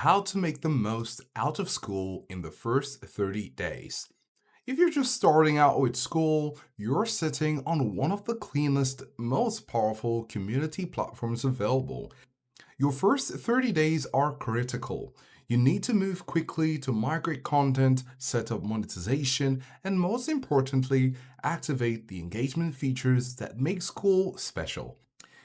how to make the most out of Skool in the first 30 days. If you're just starting out with Skool, you're sitting on one of the cleanest, most powerful community platforms available. Your first 30 days are critical. You need to move quickly to migrate content, set up monetization, and most importantly, activate the engagement features that make Skool special.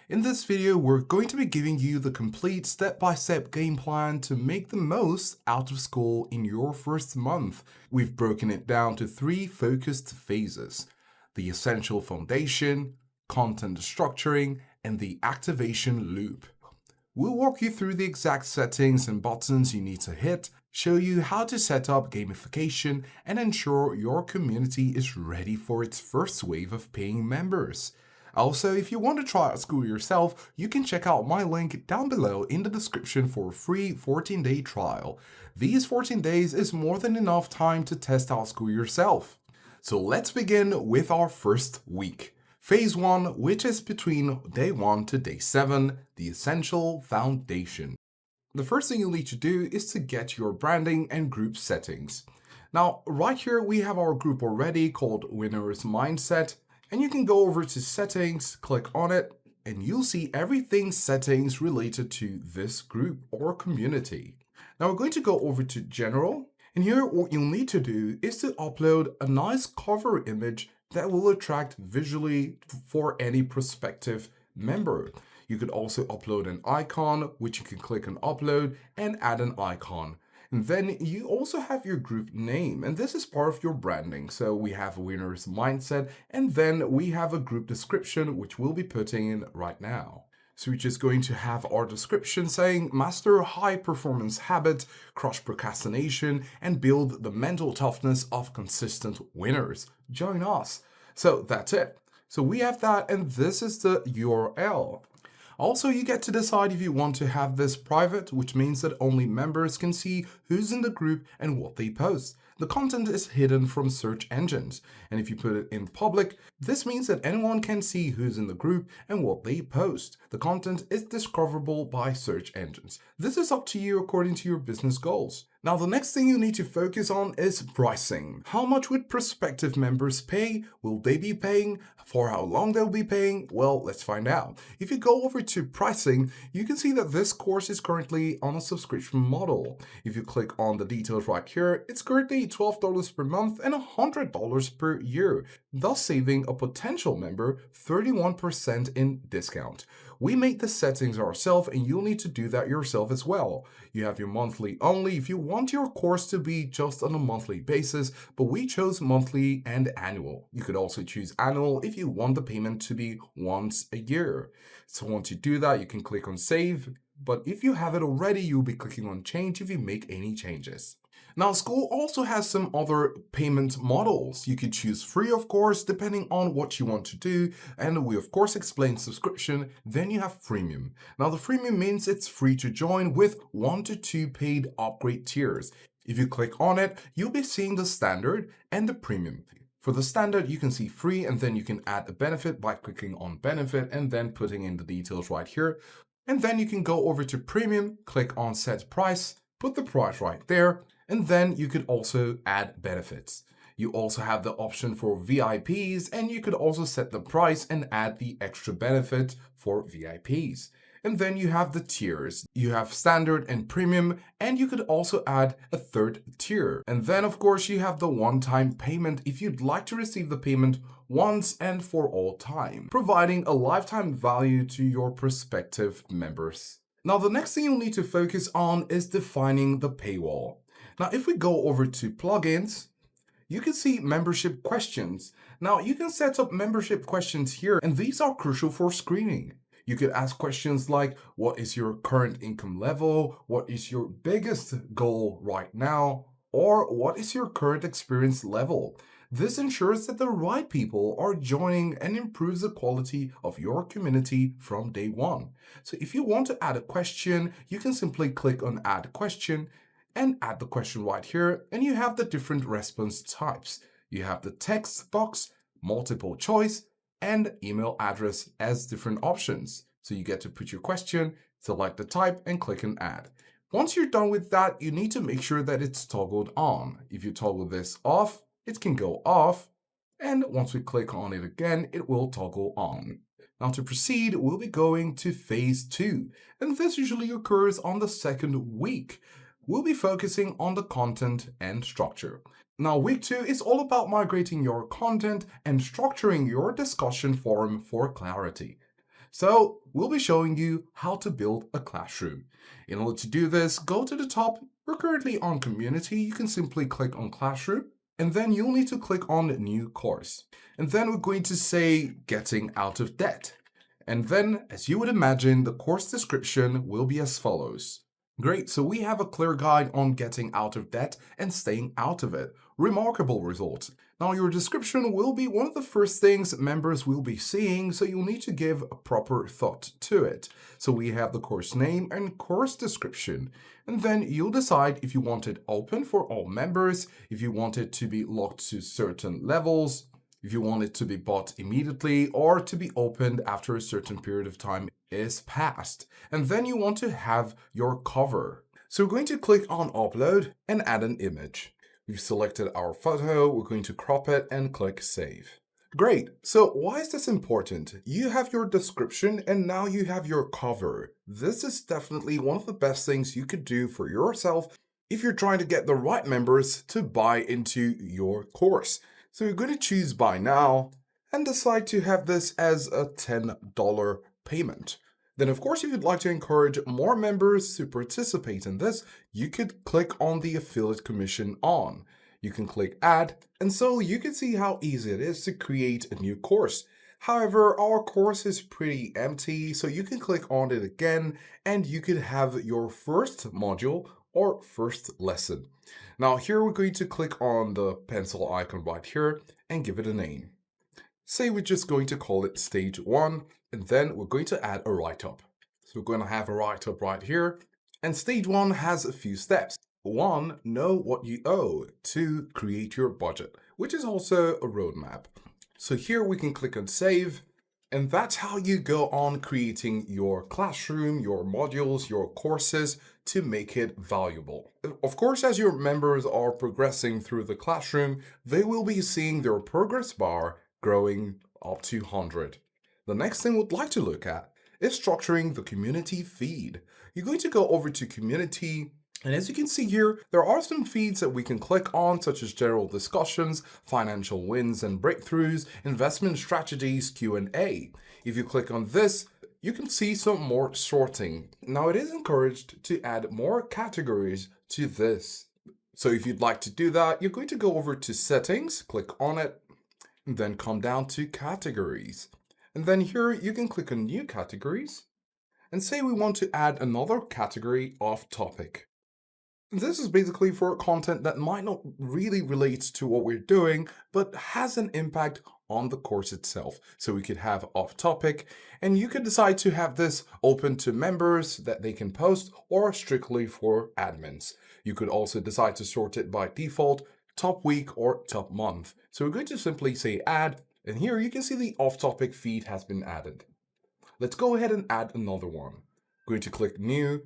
In this video, we're going to be giving you the complete step-by-step game plan to make the most out of Skool in your first month. We've broken it down to 3 focused phases: the essential foundation, content structuring, and the activation loop. We'll walk you through the exact settings and buttons you need to hit, show you how to set up gamification, and ensure your community is ready for its first wave of paying members. Also, if you want to try out Skool yourself, you can check out my link down below in the description for a free 14-day trial. These 14 days is more than enough time to test out Skool yourself. So let's begin with our first week. Phase 1, which is between day 1 to day 7, the essential foundation. The first thing you'll need to do is to get your branding and group settings. Now, right here we have our group already called Winner's Mindset. And you can go over to settings, click on it, and you'll see everything settings related to this group or community. Now we're going to go over to general, and here what you'll need to do is to upload a nice cover image that will attract visually for any prospective member. You could also upload an icon, which you can click on upload and add an icon. And then you also have your group name, and this is part of your branding. So we have Winner's Mindset, and then we have a group description, which we'll be putting in right now. So we're just going to have our description saying, master high performance habit, crush procrastination, and build the mental toughness of consistent winners. Join us. So that's it. So we have that, and this is the URL. Also, you get to decide if you want to have this private, which means that only members can see who's in the group and what they post. The content is hidden from search engines. And if you put it in public, this means that anyone can see who's in the group and what they post. The content is discoverable by search engines. This is up to you according to your business goals. Now, the next thing you need to focus on is pricing. How much would prospective members pay? Will they be paying? For how long they'll be paying? Well, let's find out. If you go over to pricing, you can see that this course is currently on a subscription model. If you click on the details right here, it's currently $12 per month and $100 per year, thus saving a potential member 31% in discount. We make the settings ourselves, and you'll need to do that yourself as well. You have your monthly only if you want your course to be just on a monthly basis, but we chose monthly and annual. You could also choose annual if you want the payment to be once a year. So once you do that, you can click on save, but if you have it already, you'll be clicking on change if you make any changes. Now, Skool also has some other payment models. You could choose free, of course, depending on what you want to do. And we, of course, explain subscription. Then you have freemium. Now, the freemium means it's free to join with 1 to 2 paid upgrade tiers. If you click on it, you'll be seeing the standard and the premium. For the standard, you can see free, and then you can add a benefit by clicking on benefit and then putting in the details right here. And then you can go over to premium, click on set price, put the price right there. And then you could also add benefits. You also have the option for VIPs, and you could also set the price and add the extra benefit for VIPs. And then you have the tiers. You have standard and premium, and you could also add a third tier. And then, of course, you have the one-time payment if you'd like to receive the payment once and for all time, providing a lifetime value to your prospective members. Now, the next thing you'll need to focus on is defining the paywall. Now, if we go over to plugins, you can see membership questions. Now, you can set up membership questions here, and these are crucial for screening. You could ask questions like, what is your current income level? What is your biggest goal right now? Or what is your current experience level? This ensures that the right people are joining and improves the quality of your community from day one. So if you want to add a question, you can simply click on add question and add the question right here, and you have the different response types. You have the text box, multiple choice, and email address as different options. So you get to put your question, select the type, and click on add. Once you're done with that, you need to make sure that it's toggled on. If you toggle this off, it can go off. And once we click on it again, it will toggle on. Now to proceed, we'll be going to phase 2. And this usually occurs on the second week. We'll be focusing on the content and structure. Now, week 2 is all about migrating your content and structuring your discussion forum for clarity. So, we'll be showing you how to build a classroom. In order to do this, go to the top. We're currently on Community. You can simply click on Classroom, and then you'll need to click on New Course. And then we're going to say Getting Out of Debt. And then, as you would imagine, the course description will be as follows. Great, so we have a clear guide on getting out of debt and staying out of it. Remarkable results. Now, your description will be one of the first things members will be seeing, so you'll need to give a proper thought to it. So we have the course name and course description. And then you'll decide if you want it open for all members, if you want it to be locked to certain levels, if you want it to be bought immediately or to be opened after a certain period of time is passed. And then you want to have your cover. So we're going to click on Upload and add an image. We've selected our photo, we're going to crop it and click Save. Great, so why is this important? You have your description and now you have your cover. This is definitely one of the best things you could do for yourself if you're trying to get the right members to buy into your course. So you're going to choose Buy Now and decide to have this as a $10 payment. Then of course, if you'd like to encourage more members to participate in this, you could click on the affiliate commission on. You can click Add, and so you can see how easy it is to create a new course. However, our course is pretty empty, so you can click on it again and you could have your first module or first lesson. Now here we're going to click on the pencil icon right here and give it a name. Say we're just going to call it Stage 1, and then we're going to add a write-up. So we're going to have a write-up right here, and Stage 1 has a few steps. 1, know what you owe. 2, create your budget, which is also a roadmap. So here we can click on Save, and that's how you go on creating your classroom, your modules, your courses to make it valuable. Of course, as your members are progressing through the classroom, they will be seeing their progress bar growing up to 100. The next thing we'd like to look at is structuring the community feed. You're going to go over to Community, and as you can see here, there are some feeds that we can click on, such as general discussions, financial wins and breakthroughs, investment strategies, Q&A. If you click on this, you can see some more sorting. Now, it is encouraged to add more categories to this. So if you'd like to do that, you're going to go over to Settings, click on it, and then come down to Categories. And then here you can click on New Categories and say we want to add another category off topic. This is basically for content that might not really relate to what we're doing, but has an impact on the course itself. So we could have off topic, and you could decide to have this open to members that they can post or strictly for admins. You could also decide to sort it by default, top week or top month. So we're going to simply say add, and here you can see the off topic feed has been added. Let's go ahead and add another one. I'm going to click New,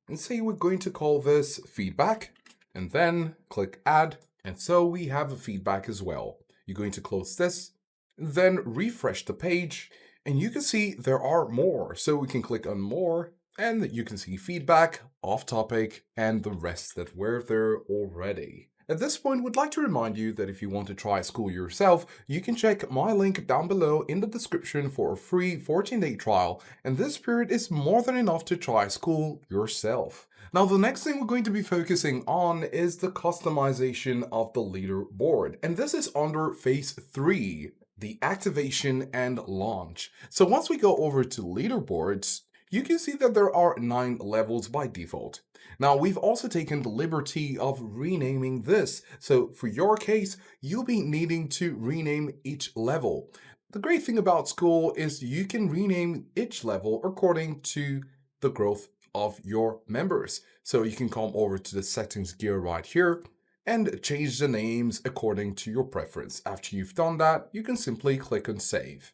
and say we're going to call this feedback, and then click add, and so we have a feedback as well. You're going to close this, and then refresh the page, and you can see there are more. So we can click on more, and you can see feedback, off topic, and the rest that were there already. At this point, we'd like to remind you that if you want to try Skool yourself, you can check my link down below in the description for a free 14-day trial, and this period is more than enough to try Skool yourself. Now, the next thing we're going to be focusing on is the customization of the leaderboard, and this is under phase 3, the activation and launch. So once we go over to leaderboards, you can see that there are 9 levels by default. Now, we've also taken the liberty of renaming this. So for your case, you'll be needing to rename each level. The great thing about Skool is you can rename each level according to the growth of your members. So you can come over to the settings gear right here and change the names according to your preference. After you've done that, you can simply click on Save.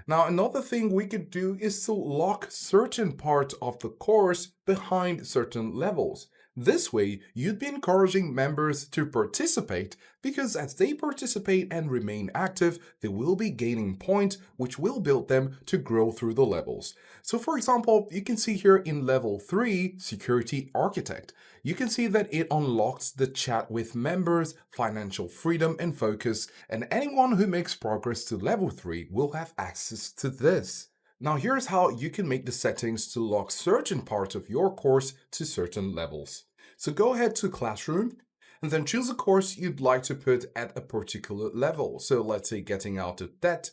Now, another thing we could do is to lock certain parts of the course behind certain levels. This way, you'd be encouraging members to participate because as they participate and remain active, they will be gaining points which will build them to grow through the levels. So for example, you can see here in level 3, Security Architect, you can see that it unlocks the chat with members, financial freedom and focus, and anyone who makes progress to level 3 will have access to this. Now here's how you can make the settings to lock certain parts of your course to certain levels. So go ahead to Classroom and then choose a course you'd like to put at a particular level. So let's say Getting Out of Debt.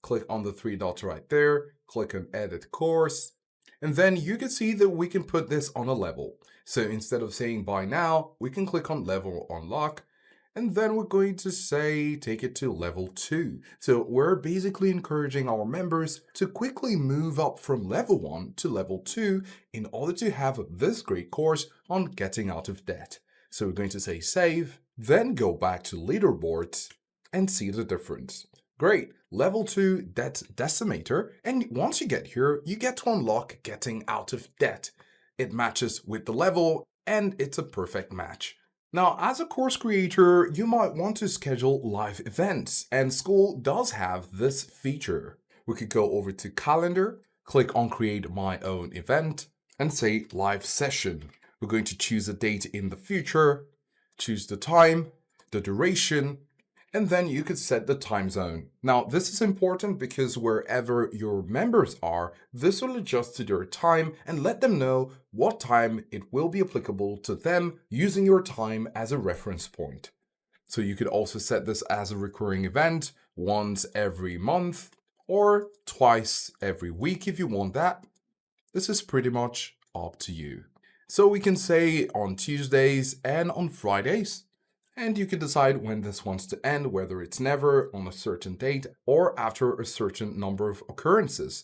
Click on the three dots right there, click on Edit Course, and then you can see that we can put this on a level. So instead of saying Buy Now, we can click on Level Unlock, and then we're going to say take it to level 2. So we're basically encouraging our members to quickly move up from level 1 to level 2 in order to have this great course on getting out of debt. So we're going to say save, then go back to leaderboards and see the difference. Great, level 2 debt decimator, and once you get here, you get to unlock getting out of debt. It matches with the level and it's a perfect match. Now, as a course creator, you might want to schedule live events, and Skool does have this feature. We could go over to Calendar, click on Create My Own Event, and say Live Session. We're going to choose a date in the future, choose the time, the duration, and then you could set the time zone. Now, this is important because wherever your members are, this will adjust to their time and let them know what time it will be applicable to them using your time as a reference point. So you could also set this as a recurring event once every month or twice every week if you want that. This is pretty much up to you. So we can say on Tuesdays and on Fridays. And you can decide when this wants to end, whether it's never, on a certain date, or after a certain number of occurrences.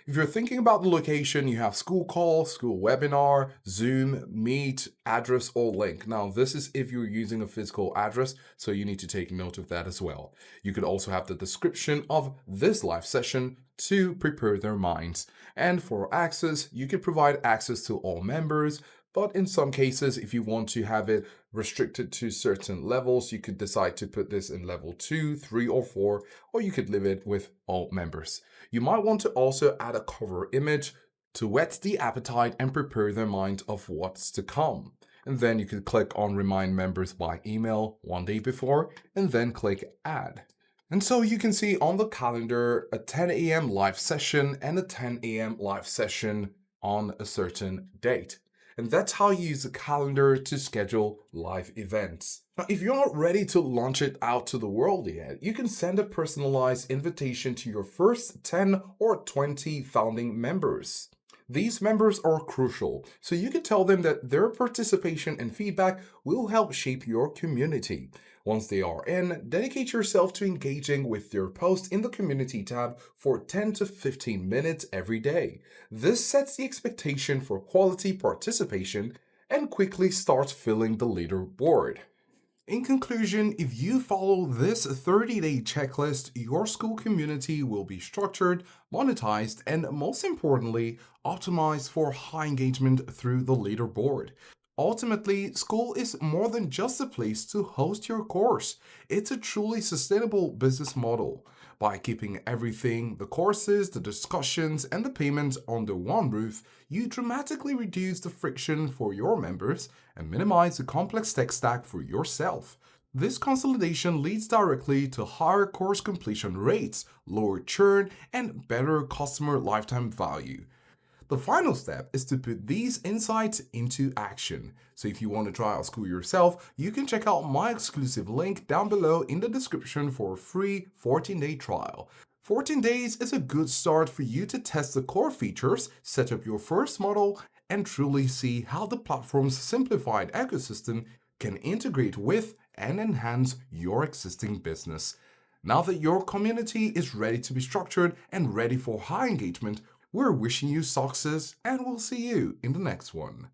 If you're thinking about the location, you have Skool Call, Skool Webinar, Zoom, Meet, address, or link. Now, this is if you're using a physical address, so you need to take note of that as well. You could also have the description of this live session to prepare their minds. And for access, you could provide access to all members, but in some cases, if you want to have it restricted to certain levels, you could decide to put this in level 2, 3, or 4, or you could leave it with all members. You might want to also add a cover image to whet the appetite and prepare their mind of what's to come. And then you could click on Remind Members by email 1 day before, and then click Add. And so you can see on the calendar a 10 a.m. live session and a 10 a.m. live session on a certain date. And that's how you use a calendar to schedule live events. Now, if you're not ready to launch it out to the world yet, you can send a personalized invitation to your first 10 or 20 founding members. These members are crucial, so you can tell them that their participation and feedback will help shape your community. Once they are in, dedicate yourself to engaging with their post in the community tab for 10 to 15 minutes every day. This sets the expectation for quality participation and quickly starts filling the leaderboard. In conclusion, if you follow this 30-day checklist, your Skool community will be structured, monetized, and most importantly, optimized for high engagement through the leaderboard. Ultimately, Skool is more than just a place to host your course. It's a truly sustainable business model. By keeping everything, the courses, the discussions, and the payments under one roof, you dramatically reduce the friction for your members and minimize the complex tech stack for yourself. This consolidation leads directly to higher course completion rates, lower churn, and better customer lifetime value. The final step is to put these insights into action. So if you want to try out Skool yourself, you can check out my exclusive link down below in the description for a free 14-day trial. 14 days is a good start for you to test the core features, set up your first model, and truly see how the platform's simplified ecosystem can integrate with and enhance your existing business. Now that your community is ready to be structured and ready for high engagement, we're wishing you success, and we'll see you in the next one.